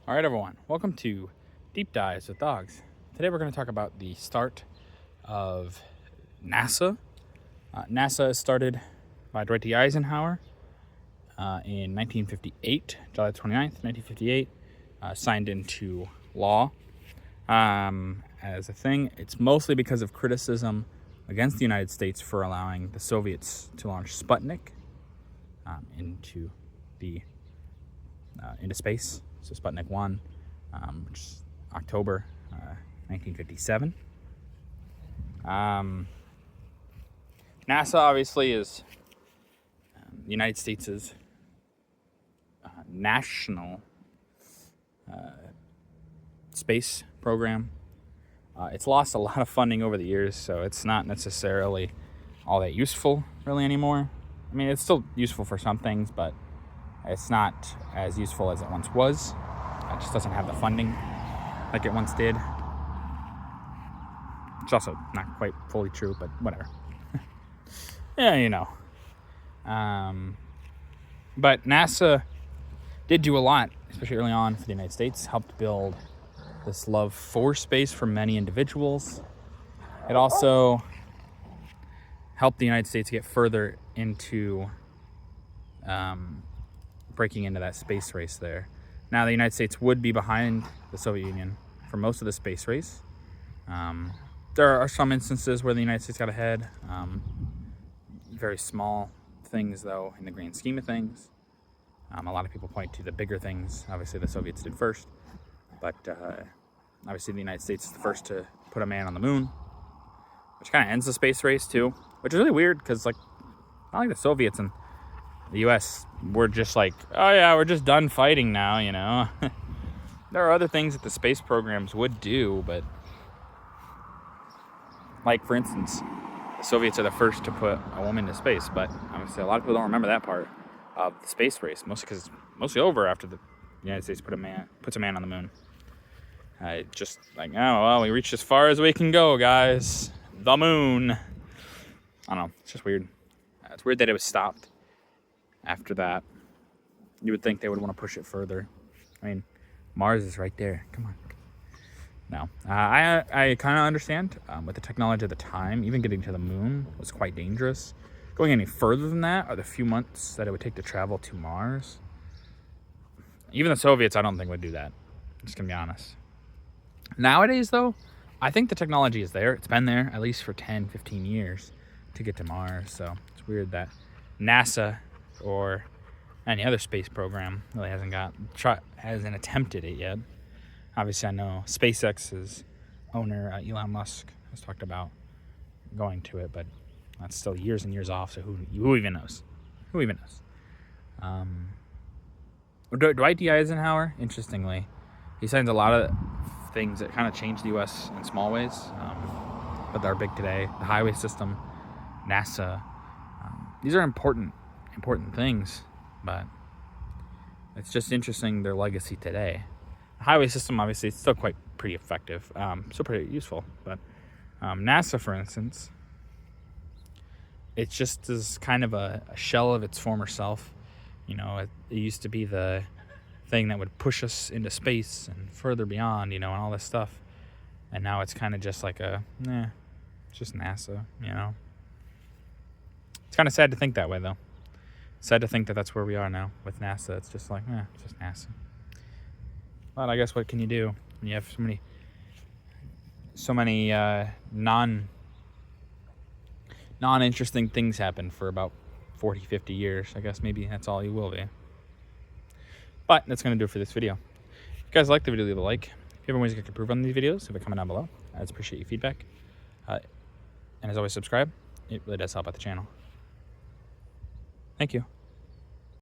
All right, everyone. Welcome to Deep Dives with Dogs. Today we're going to talk about the start of NASA. NASA is started by Dwight D. Eisenhower in 1958, July 29th, 1958, signed into law as a thing. It's mostly because of criticism against the United States for allowing the Soviets to launch Sputnik into space. So Sputnik 1, which is October 1957. NASA obviously is the United States' national space program. It's lost a lot of funding over the years, so it's not necessarily all that useful really anymore. I mean, it's still useful for some things, but it's not as useful as it once was. It just doesn't have the funding like it once did. It's also not quite fully true, but whatever. Yeah, you know. But NASA did do a lot, especially early on for the United States. Helped build this love for space for many individuals. It also helped the United States get further into breaking into that space race there. Now, the United States would be behind the Soviet Union for most of the space race. There are some instances where the United States got ahead. Very small things, though, in the grand scheme of things. A lot of people point to the bigger things. Obviously, the Soviets did first. But obviously, the United States is the first to put a man on the moon, which kind of ends the space race, too. Which is really weird, because, not like the Soviets and the U.S. were just like, oh yeah, we're just done fighting now, you know. There are other things that the space programs would do, but like, for instance, the Soviets are the first to put a woman into space, but obviously a lot of people don't remember that part of the space race, mostly because it's mostly over after the United States puts a man on the moon. Just like, oh, well, we reached as far as we can go, guys. The moon. I don't know. It's just weird. It's weird that it was stopped after that. You would think they would want to push it further. I mean, Mars is right there. Come on. No. I kind of understand. With the technology at the time, even getting to the moon was quite dangerous. Going any further than that, or the few months that it would take to travel to Mars, even the Soviets, I don't think would do that. I'm just going to be honest. Nowadays, though, I think the technology is there. It's been there at least for 10, 15 years to get to Mars. So it's weird that NASA or any other space program really hasn't attempted it yet. Obviously, I know SpaceX's owner, Elon Musk, has talked about going to it, but that's still years and years off, so who even knows? Who even knows? Dwight D. Eisenhower, interestingly, he signs a lot of things that kind of changed the U.S. in small ways, but they're big today. The highway system, NASA, these are important things, but it's just interesting their legacy today. The highway system, obviously, it's still pretty effective, still pretty useful, but NASA, for instance, it just is kind of a shell of its former self. You know, it used to be the thing that would push us into space and further beyond, you know, and all this stuff, and now it's kind of just like it's just NASA, you know. It's kind of sad to think that way, though. Sad to think that that's where we are now with NASA. It's just like, it's just NASA. But I guess what can you do when you have so many non-interesting things happen for about 40, 50 years? I guess maybe that's all you will be. But that's going to do it for this video. If you guys like the video, leave a like. If you have ways you can improve on these videos, leave a comment down below. I just appreciate your feedback. And as always, subscribe. It really does help out the channel. Thank you.